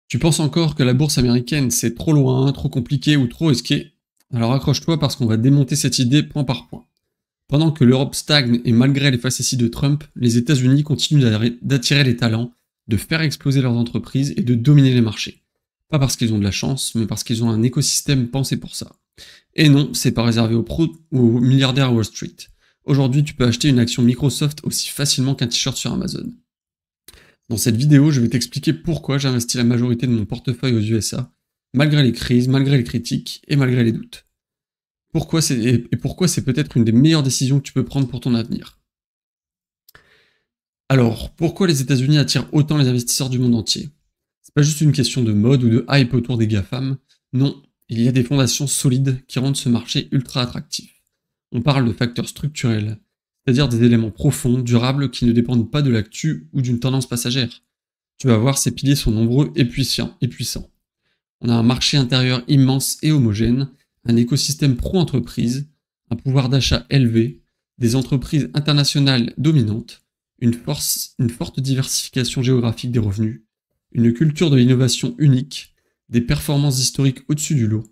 Tu penses encore que la bourse américaine c'est trop loin, trop compliqué ou trop risqué? Alors accroche-toi parce qu'on va démonter cette idée point par point. Pendant que l'Europe stagne et malgré les facéties de Trump, les États-Unis continuent d'attirer les talents, de faire exploser leurs entreprises et de dominer les marchés. Pas parce qu'ils ont de la chance, mais parce qu'ils ont un écosystème pensé pour ça. Et non, c'est pas réservé aux pros ou aux milliardaires Wall Street. Aujourd'hui, tu peux acheter une action Microsoft aussi facilement qu'un t-shirt sur Amazon. Dans cette vidéo, je vais t'expliquer pourquoi j'ai investi la majorité de mon portefeuille aux USA, malgré les crises, malgré les critiques et malgré les doutes. Pourquoi c'est peut-être une des meilleures décisions que tu peux prendre pour ton avenir. Alors, pourquoi les États-Unis attirent autant les investisseurs du monde entier? C'est pas juste une question de mode ou de hype autour des GAFAM, non, il y a des fondations solides qui rendent ce marché ultra attractif. On parle de facteurs structurels, c'est-à-dire des éléments profonds, durables, qui ne dépendent pas de l'actu ou d'une tendance passagère. Tu vas voir, ces piliers sont nombreux et puissants. On a un marché intérieur immense et homogène, un écosystème pro-entreprise, un pouvoir d'achat élevé, des entreprises internationales dominantes, une forte diversification géographique des revenus, une culture de l'innovation unique, des performances historiques au-dessus du lot,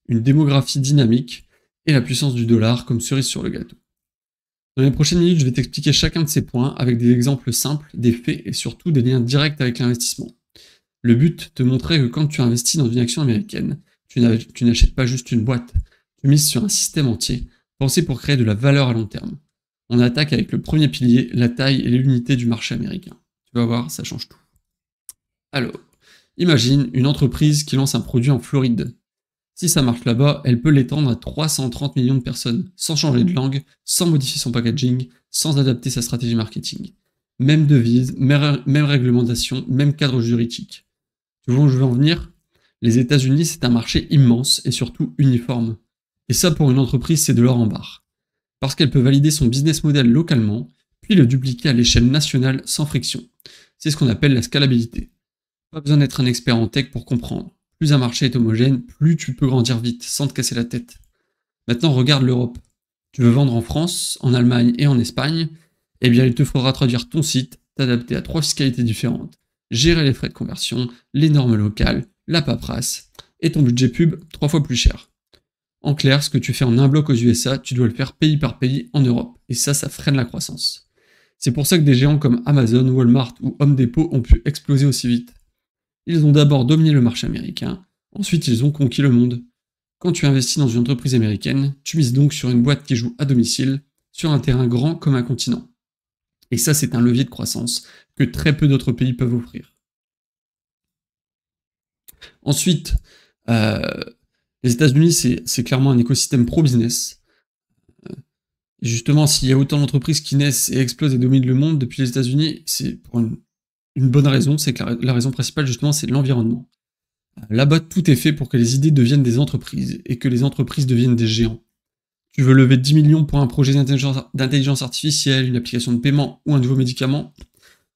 une démographie dynamique et la puissance du dollar comme cerise sur le gâteau. Dans les prochaines minutes, je vais t'expliquer chacun de ces points avec des exemples simples, des faits et surtout des liens directs avec l'investissement. Le but, te montrer que quand tu investis dans une action américaine, tu n'achètes pas juste une boîte, tu mises sur un système entier, pensé pour créer de la valeur à long terme. On attaque avec le premier pilier, la taille et l'unité du marché américain. Tu vas voir, ça change tout. Alors, imagine une entreprise qui lance un produit en Floride. Si ça marche là-bas, elle peut l'étendre à 330 millions de personnes, sans changer de langue, sans modifier son packaging, sans adapter sa stratégie marketing. Même devise, même réglementation, même cadre juridique. Tu vois où je veux en venir? Les États-Unis, c'est un marché immense et surtout uniforme. Et ça, pour une entreprise, c'est de l'or en barre. Parce qu'elle peut valider son business model localement, puis le dupliquer à l'échelle nationale sans friction. C'est ce qu'on appelle la scalabilité. Pas besoin d'être un expert en tech pour comprendre. Plus un marché est homogène, plus tu peux grandir vite, sans te casser la tête. Maintenant, regarde l'Europe. Tu veux vendre en France, en Allemagne et en Espagne, eh bien il te faudra traduire ton site, t'adapter à 3 fiscalités différentes, gérer les frais de conversion, les normes locales, la paperasse, et ton budget pub 3 fois plus cher. En clair, ce que tu fais en un bloc aux USA, tu dois le faire pays par pays en Europe, et ça freine la croissance. C'est pour ça que des géants comme Amazon, Walmart ou Home Depot ont pu exploser aussi vite. Ils ont d'abord dominé le marché américain, ensuite ils ont conquis le monde. Quand tu investis dans une entreprise américaine, tu mises donc sur une boîte qui joue à domicile, sur un terrain grand comme un continent. Et ça, c'est un levier de croissance que très peu d'autres pays peuvent offrir. Ensuite, les États-Unis, c'est clairement un écosystème pro-business. Et justement, s'il y a autant d'entreprises qui naissent et explosent et dominent le monde depuis les États-Unis, c'est pour une bonne raison, c'est que la raison principale, justement, c'est l'environnement. Là-bas, tout est fait pour que les idées deviennent des entreprises, et que les entreprises deviennent des géants. Tu veux lever 10 millions pour un projet d'intelligence artificielle, une application de paiement ou un nouveau médicament?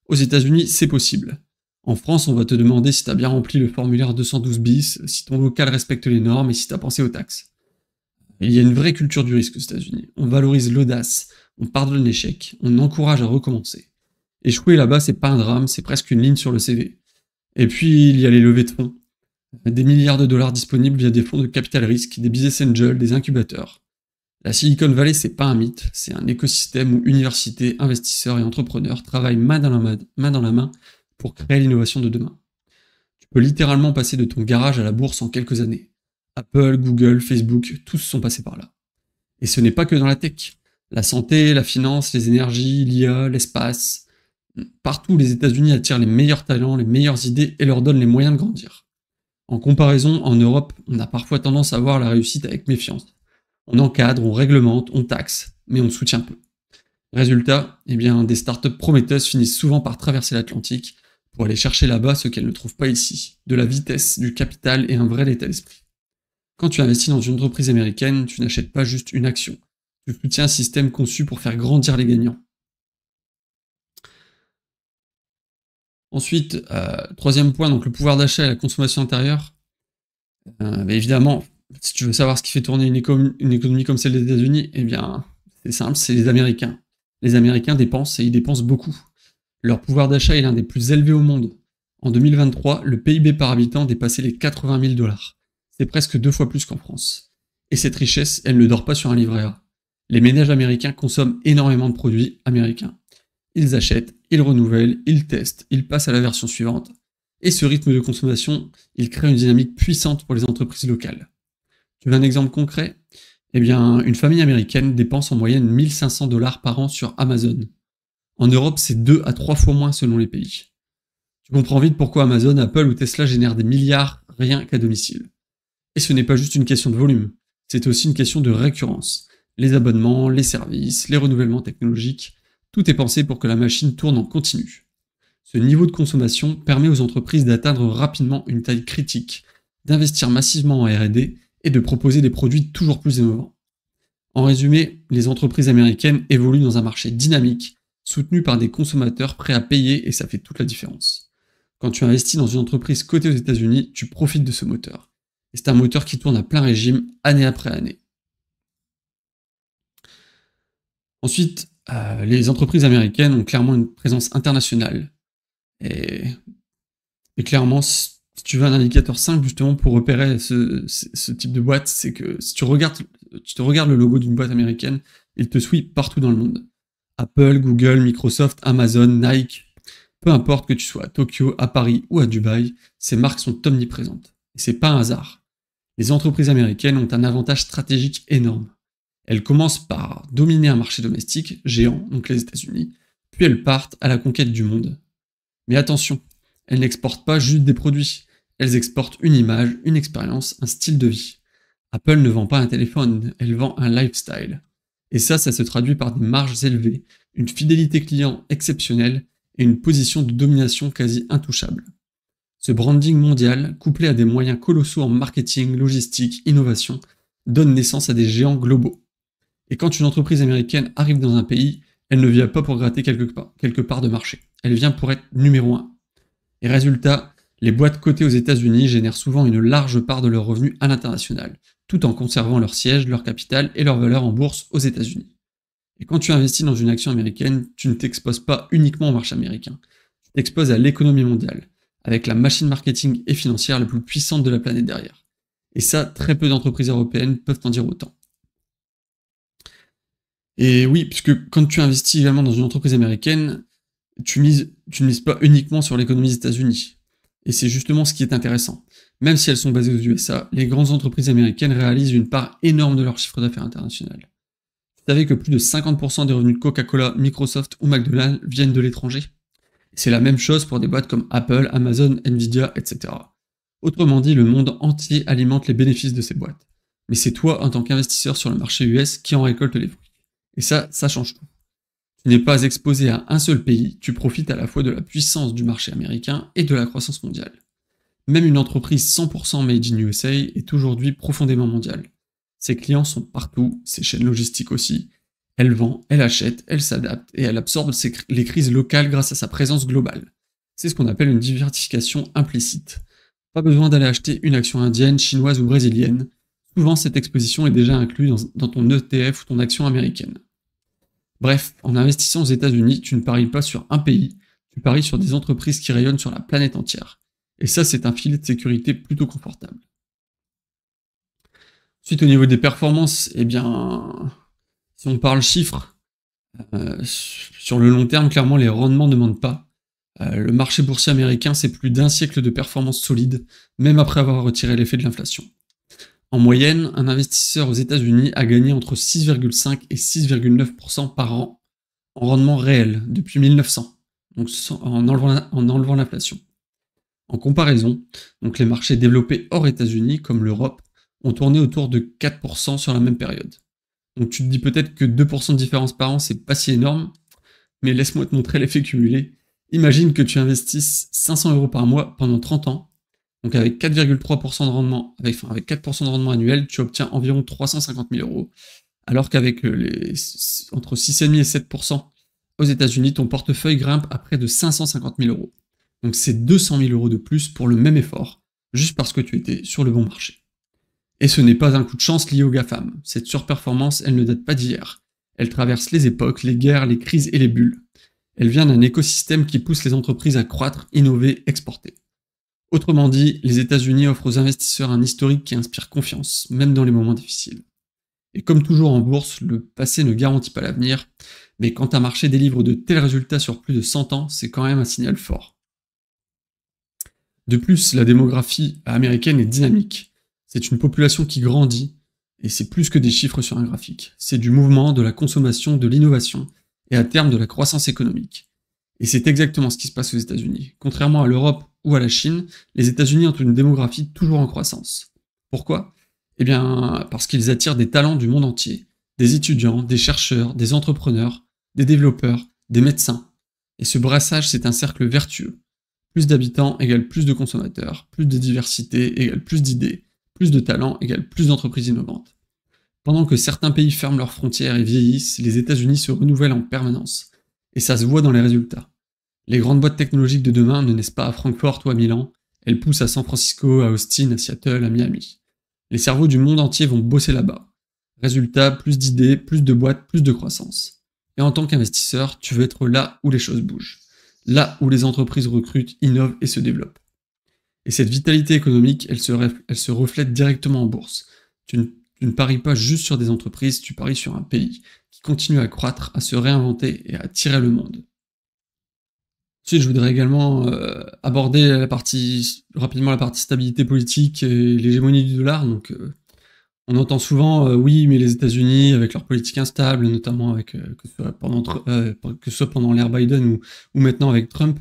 Aux États-Unis, c'est possible. En France, on va te demander si tu as bien rempli le formulaire 212 bis, si ton local respecte les normes et si tu as pensé aux taxes. Il y a une vraie culture du risque aux États-Unis. On valorise l'audace, on pardonne l'échec, on encourage à recommencer. Échouer là-bas, c'est pas un drame, c'est presque une ligne sur le CV. Et puis, il y a les levées de fonds. Des milliards de dollars disponibles via des fonds de capital risque, des business angels, des incubateurs. La Silicon Valley, c'est pas un mythe, c'est un écosystème où universités, investisseurs et entrepreneurs travaillent main dans la main pour créer l'innovation de demain. Tu peux littéralement passer de ton garage à la bourse en quelques années. Apple, Google, Facebook, tous sont passés par là. Et ce n'est pas que dans la tech. La santé, la finance, les énergies, l'IA, l'espace. Partout, les États-Unis attirent les meilleurs talents, les meilleures idées et leur donnent les moyens de grandir. En comparaison, en Europe, on a parfois tendance à voir la réussite avec méfiance. On encadre, on réglemente, on taxe, mais on soutient peu. Résultat, eh bien, des startups prometteuses finissent souvent par traverser l'Atlantique pour aller chercher là-bas ce qu'elles ne trouvent pas ici, de la vitesse, du capital et un vrai état d'esprit. Quand tu investis dans une entreprise américaine, tu n'achètes pas juste une action, tu soutiens un système conçu pour faire grandir les gagnants. Ensuite, troisième point, donc le pouvoir d'achat et la consommation intérieure. Évidemment, si tu veux savoir ce qui fait tourner une économie comme celle des États-Unis, eh bien, c'est simple, c'est les Américains. Les Américains dépensent et ils dépensent beaucoup. Leur pouvoir d'achat est l'un des plus élevés au monde. En 2023, le PIB par habitant dépassait les 80 000 dollars. C'est presque 2 fois plus qu'en France. Et cette richesse, elle ne dort pas sur un livret A. Les ménages américains consomment énormément de produits américains. Ils achètent, ils renouvellent, ils testent, ils passent à la version suivante. Et ce rythme de consommation, il crée une dynamique puissante pour les entreprises locales. Tu veux un exemple concret? Eh bien, une famille américaine dépense en moyenne 1500 dollars par an sur Amazon. En Europe, c'est 2 à 3 fois moins selon les pays. Tu comprends vite pourquoi Amazon, Apple ou Tesla génèrent des milliards rien qu'à domicile. Et ce n'est pas juste une question de volume, c'est aussi une question de récurrence. Les abonnements, les services, les renouvellements technologiques, tout est pensé pour que la machine tourne en continu. Ce niveau de consommation permet aux entreprises d'atteindre rapidement une taille critique, d'investir massivement en R&D et de proposer des produits toujours plus innovants. En résumé, les entreprises américaines évoluent dans un marché dynamique, soutenu par des consommateurs prêts à payer et ça fait toute la différence. Quand tu investis dans une entreprise cotée aux États-Unis, tu profites de ce moteur. Et c'est un moteur qui tourne à plein régime, année après année. Ensuite, les entreprises américaines ont clairement une présence internationale. Et clairement, si tu veux un indicateur simple justement pour repérer ce type de boîte, c'est que si tu te regardes le logo d'une boîte américaine, il te suit partout dans le monde. Apple, Google, Microsoft, Amazon, Nike, peu importe que tu sois à Tokyo, à Paris ou à Dubaï, ces marques sont omniprésentes. Et c'est pas un hasard. Les entreprises américaines ont un avantage stratégique énorme. Elles commencent par dominer un marché domestique géant, donc les États-Unis, puis elles partent à la conquête du monde. Mais attention, elles n'exportent pas juste des produits, elles exportent une image, une expérience, un style de vie. Apple ne vend pas un téléphone, elle vend un lifestyle. Et ça se traduit par des marges élevées, une fidélité client exceptionnelle et une position de domination quasi intouchable. Ce branding mondial, couplé à des moyens colossaux en marketing, logistique, innovation, donne naissance à des géants globaux. Et quand une entreprise américaine arrive dans un pays, elle ne vient pas pour gratter quelque part de marché. Elle vient pour être numéro 1. Et résultat, les boîtes cotées aux États-Unis génèrent souvent une large part de leurs revenus à l'international, tout en conservant leur siège, leur capital et leur valeur en bourse aux États-Unis. Et quand tu investis dans une action américaine, tu ne t'exposes pas uniquement au marché américain, tu t'exposes à l'économie mondiale, avec la machine marketing et financière la plus puissante de la planète derrière. Et ça, très peu d'entreprises européennes peuvent en dire autant. Et oui, puisque quand tu investis également dans une entreprise américaine, tu ne mises pas uniquement sur l'économie des États-Unis. Et c'est justement ce qui est intéressant. Même si elles sont basées aux USA, les grandes entreprises américaines réalisent une part énorme de leur chiffre d'affaires international. Tu savais que plus de 50% des revenus de Coca-Cola, Microsoft ou McDonald's viennent de l'étranger? C'est la même chose pour des boîtes comme Apple, Amazon, Nvidia, etc. Autrement dit, le monde entier alimente les bénéfices de ces boîtes. Mais c'est toi, en tant qu'investisseur sur le marché US, qui en récolte les fruits. Et ça change tout. Tu n'es pas exposé à un seul pays, tu profites à la fois de la puissance du marché américain et de la croissance mondiale. Même une entreprise 100% made in USA est aujourd'hui profondément mondiale. Ses clients sont partout, ses chaînes logistiques aussi. Elle vend, elle achète, elle s'adapte et elle absorbe les crises locales grâce à sa présence globale. C'est ce qu'on appelle une diversification implicite. Pas besoin d'aller acheter une action indienne, chinoise ou brésilienne. Souvent, cette exposition est déjà inclue dans ton ETF ou ton action américaine. Bref, en investissant aux États-Unis, tu ne paries pas sur un pays, tu paries sur des entreprises qui rayonnent sur la planète entière. Et ça, c'est un filet de sécurité plutôt confortable. Ensuite, au niveau des performances, eh bien, si on parle chiffres, sur le long terme, clairement, les rendements ne mentent pas. Le marché boursier américain, c'est plus d'1 siècle de performances solides, même après avoir retiré l'effet de l'inflation. En moyenne, un investisseur aux États-Unis a gagné entre 6,5 et 6,9% par an en rendement réel depuis 1900, donc en enlevant l'inflation. En comparaison, donc les marchés développés hors États-Unis, comme l'Europe, ont tourné autour de 4% sur la même période. Donc tu te dis peut-être que 2% de différence par an, c'est pas si énorme, mais laisse-moi te montrer l'effet cumulé. Imagine que tu investisses 500 € par mois pendant 30 ans, donc avec 4,3% de rendement, avec 4% de rendement annuel, tu obtiens environ 350 000 €, alors qu'avec entre 6,5 et 7% aux États-Unis, ton portefeuille grimpe à près de 550 000 €. Donc c'est 200 000 € de plus pour le même effort, juste parce que tu étais sur le bon marché. Et ce n'est pas un coup de chance lié aux GAFAM. Cette surperformance, elle ne date pas d'hier. Elle traverse les époques, les guerres, les crises et les bulles. Elle vient d'un écosystème qui pousse les entreprises à croître, innover, exporter. Autrement dit, les États-Unis offrent aux investisseurs un historique qui inspire confiance, même dans les moments difficiles. Et comme toujours en bourse, le passé ne garantit pas l'avenir, mais quand un marché délivre de tels résultats sur plus de 100 ans, c'est quand même un signal fort. De plus, la démographie américaine est dynamique. C'est une population qui grandit, et c'est plus que des chiffres sur un graphique. C'est du mouvement, de la consommation, de l'innovation, et à terme de la croissance économique. Et c'est exactement ce qui se passe aux États-Unis. Contrairement à l'Europe ou à la Chine, les États-Unis ont une démographie toujours en croissance. Pourquoi ? Eh bien, parce qu'ils attirent des talents du monde entier. Des étudiants, des chercheurs, des entrepreneurs, des développeurs, des médecins. Et ce brassage, c'est un cercle vertueux. Plus d'habitants égale plus de consommateurs, plus de diversité égale plus d'idées, plus de talents égale plus d'entreprises innovantes. Pendant que certains pays ferment leurs frontières et vieillissent, les États-Unis se renouvellent en permanence. Et ça se voit dans les résultats. Les grandes boîtes technologiques de demain ne naissent pas à Francfort ou à Milan, elles poussent à San Francisco, à Austin, à Seattle, à Miami. Les cerveaux du monde entier vont bosser là-bas. Résultat, plus d'idées, plus de boîtes, plus de croissance. Et en tant qu'investisseur, tu veux être là où les choses bougent. Là où les entreprises recrutent, innovent et se développent. Et cette vitalité économique, elle se reflète directement en bourse. Tu ne paries pas juste sur des entreprises, tu paries sur un pays qui continue à croître, à se réinventer et à attirer le monde. Ensuite, je voudrais également aborder rapidement la partie stabilité politique et l'hégémonie du dollar. Donc, on entend souvent, oui, mais les États-Unis, avec leur politique instable, notamment avec que ce soit pendant l'ère Biden ou maintenant avec Trump,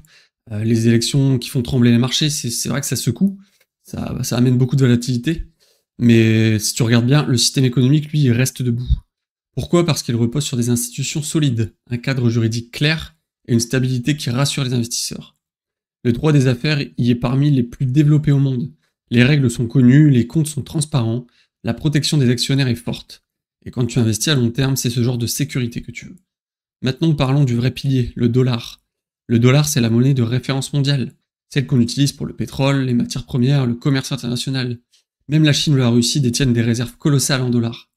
les élections qui font trembler les marchés, c'est vrai que ça secoue, ça amène beaucoup de volatilité. Mais si tu regardes bien, le système économique, lui, il reste debout. Pourquoi ? Parce qu'il repose sur des institutions solides, un cadre juridique clair et une stabilité qui rassure les investisseurs. Le droit des affaires y est parmi les plus développés au monde. Les règles sont connues, les comptes sont transparents, la protection des actionnaires est forte. Et quand tu investis à long terme, c'est ce genre de sécurité que tu veux. Maintenant, parlons du vrai pilier, le dollar. Le dollar, c'est la monnaie de référence mondiale, celle qu'on utilise pour le pétrole, les matières premières, le commerce international. Même la Chine ou la Russie détiennent des réserves colossales en dollars.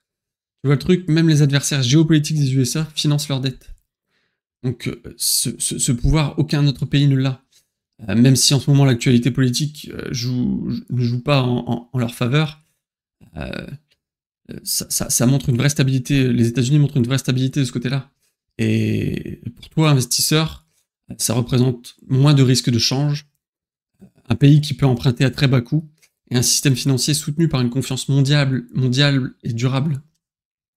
Tu vois le truc, même les adversaires géopolitiques des USA financent leurs dettes. Donc ce pouvoir, aucun autre pays ne l'a. Même si en ce moment l'actualité politique ne joue pas en leur faveur, ça montre une vraie stabilité. Les États-Unis montrent une vraie stabilité de ce côté-là. Et pour toi, investisseur, ça représente moins de risques de change, un pays qui peut emprunter à très bas coût, et un système financier soutenu par une confiance mondiale et durable.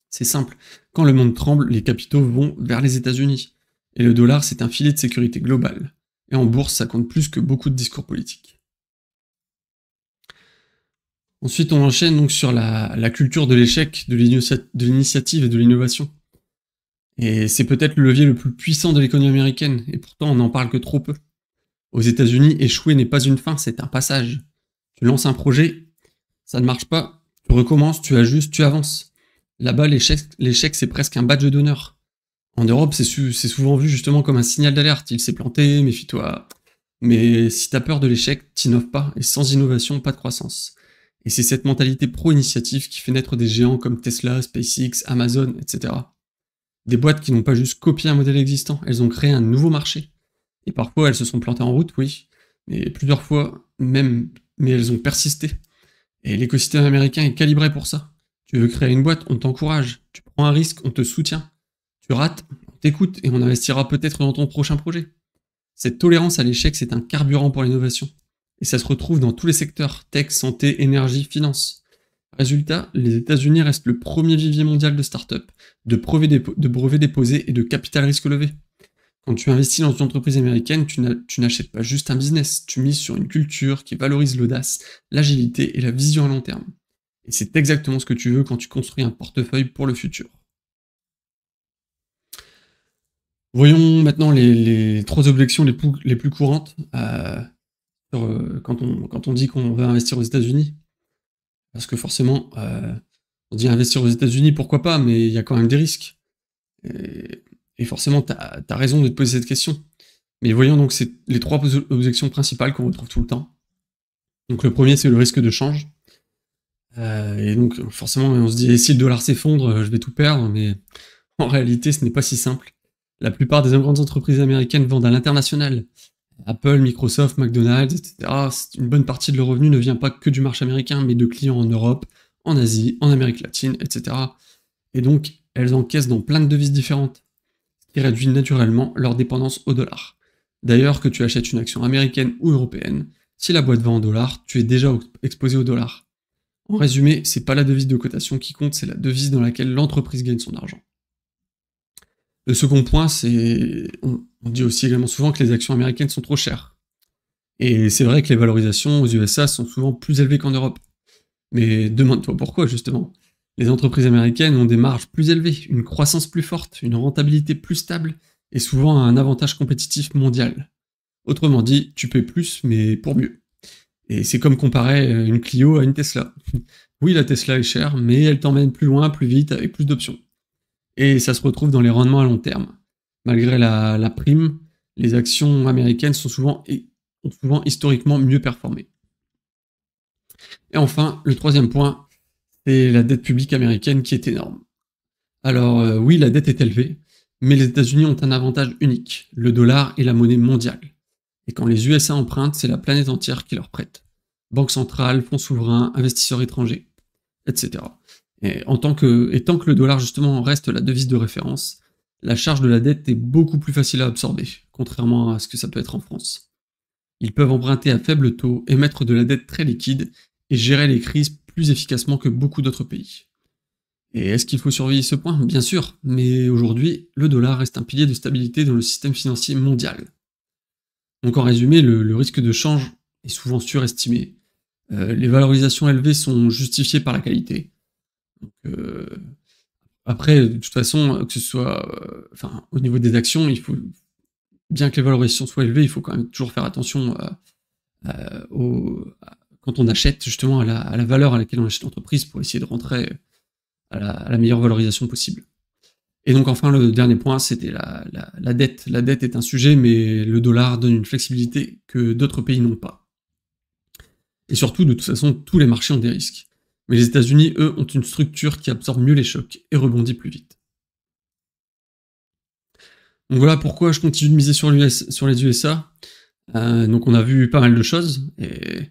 C'est simple. Quand le monde tremble, les capitaux vont vers les États-Unis. Et le dollar, c'est un filet de sécurité global. Et en bourse, ça compte plus que beaucoup de discours politiques. Ensuite, on enchaîne donc sur la culture de l'échec, de l'initiative et de l'innovation. Et c'est peut-être le levier le plus puissant de l'économie américaine, et pourtant on n'en parle que trop peu. Aux États-Unis, échouer n'est pas une fin, c'est un passage. Tu lances un projet, ça ne marche pas, tu recommences, tu ajustes, tu avances. Là-bas, l'échec c'est presque un badge d'honneur. En Europe, c'est souvent vu justement comme un signal d'alerte. Il s'est planté, méfie-toi. Mais si t'as peur de l'échec, t'innoves pas, et sans innovation, pas de croissance. Et c'est cette mentalité pro-initiative qui fait naître des géants comme Tesla, SpaceX, Amazon, etc. Des boîtes qui n'ont pas juste copié un modèle existant, elles ont créé un nouveau marché. Et parfois, elles se sont plantées en route, oui, mais plusieurs fois même, mais elles ont persisté. Et l'écosystème américain est calibré pour ça. Tu veux créer une boîte, on t'encourage. Tu prends un risque, on te soutient. Tu rates, on t'écoute et on investira peut-être dans ton prochain projet. Cette tolérance à l'échec, c'est un carburant pour l'innovation. Et ça se retrouve dans tous les secteurs, tech, santé, énergie, finance. Résultat, les États-Unis restent le premier vivier mondial de start-up, de brevets déposés et de capital risque levé. Quand tu investis dans une entreprise américaine, tu n'achètes pas juste un business, tu mises sur une culture qui valorise l'audace, l'agilité et la vision à long terme. Et c'est exactement ce que tu veux quand tu construis un portefeuille pour le futur. Voyons maintenant les 3 objections les plus courantes quand on dit qu'on veut investir aux États-Unis. Parce que forcément, on dit investir aux États-Unis, pourquoi pas, mais il y a quand même des risques. Et forcément, t'as raison de te poser cette question. Mais voyons donc les 3 objections principales qu'on retrouve tout le temps. Donc le premier, c'est le risque de change. Et donc forcément, on se dit, et si le dollar s'effondre, je vais tout perdre, mais en réalité, ce n'est pas si simple. La plupart des grandes entreprises américaines vendent à l'international. Apple, Microsoft, McDonald's, etc. Une bonne partie de leur revenu ne vient pas que du marché américain, mais de clients en Europe, en Asie, en Amérique latine, etc. Et donc, elles encaissent dans plein de devises différentes, ce qui réduit naturellement leur dépendance au dollar. D'ailleurs, que tu achètes une action américaine ou européenne, si la boîte vend en dollars, tu es déjà exposé au dollar. En résumé, c'est pas la devise de cotation qui compte, c'est la devise dans laquelle l'entreprise gagne son argent. Le second point, c'est... On dit aussi également souvent que les actions américaines sont trop chères. Et c'est vrai que les valorisations aux USA sont souvent plus élevées qu'en Europe. Mais demande-toi pourquoi, justement. Les entreprises américaines ont des marges plus élevées, une croissance plus forte, une rentabilité plus stable, et souvent un avantage compétitif mondial. Autrement dit, tu payes plus, mais pour mieux. Et c'est comme comparer une Clio à une Tesla. Oui, la Tesla est chère, mais elle t'emmène plus loin, plus vite, avec plus d'options. Et ça se retrouve dans les rendements à long terme. Malgré la prime, les actions américaines ont souvent historiquement mieux performé. Et enfin, le troisième point, c'est la dette publique américaine qui est énorme. Alors oui, la dette est élevée, mais les États-Unis ont un avantage unique, le dollar est la monnaie mondiale. Et quand les USA empruntent, c'est la planète entière qui leur prête. Banque centrale, fonds souverains, investisseurs étrangers, etc. Et tant que le dollar justement reste la devise de référence, la charge de la dette est beaucoup plus facile à absorber, contrairement à ce que ça peut être en France. Ils peuvent emprunter à faible taux, émettre de la dette très liquide et gérer les crises plus efficacement que beaucoup d'autres pays. Et est-ce qu'il faut surveiller ce point? Bien sûr, mais aujourd'hui, le dollar reste un pilier de stabilité dans le système financier mondial. Donc en résumé, le risque de change est souvent surestimé. Les valorisations élevées sont justifiées par la qualité. Donc, après, de toute façon, que ce soit, au niveau des actions, il faut, bien que les valorisations soient élevées, il faut quand même toujours faire attention quand on achète justement à la valeur à laquelle on achète l'entreprise pour essayer de rentrer à la meilleure valorisation possible. Et donc enfin, le dernier point, c'était la dette. La dette est un sujet, mais le dollar donne une flexibilité que d'autres pays n'ont pas. Et surtout, de toute façon, tous les marchés ont des risques. Mais les États-Unis, eux, ont une structure qui absorbe mieux les chocs et rebondit plus vite. Donc voilà pourquoi je continue de miser sur les USA. Donc on a vu pas mal de choses. Et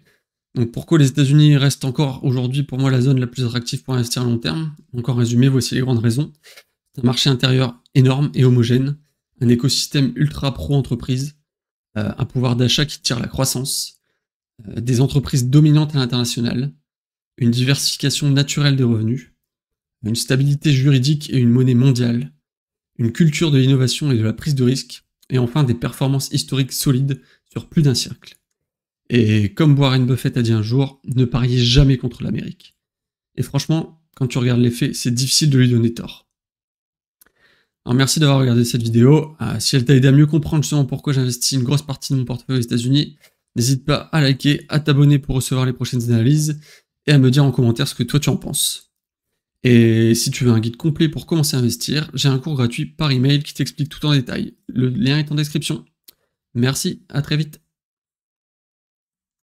donc pourquoi les États-Unis restent encore aujourd'hui pour moi la zone la plus attractive pour investir à long terme. Donc en résumé, voici les grandes raisons. C'est un marché intérieur énorme et homogène, un écosystème ultra pro-entreprise, un pouvoir d'achat qui tire la croissance, des entreprises dominantes à l'international, une diversification naturelle des revenus, une stabilité juridique et une monnaie mondiale, une culture de l'innovation et de la prise de risque, et enfin des performances historiques solides sur plus d'un siècle. Et comme Warren Buffett a dit un jour, ne pariez jamais contre l'Amérique. Et franchement, quand tu regardes les faits, c'est difficile de lui donner tort. Alors merci d'avoir regardé cette vidéo. Si elle t'a aidé à mieux comprendre justement pourquoi j'investis une grosse partie de mon portefeuille aux États-Unis, n'hésite pas à liker, à t'abonner pour recevoir les prochaines analyses et à me dire en commentaire ce que toi tu en penses. Et si tu veux un guide complet pour commencer à investir, j'ai un cours gratuit par email qui t'explique tout en détail. Le lien est en description. Merci, à très vite.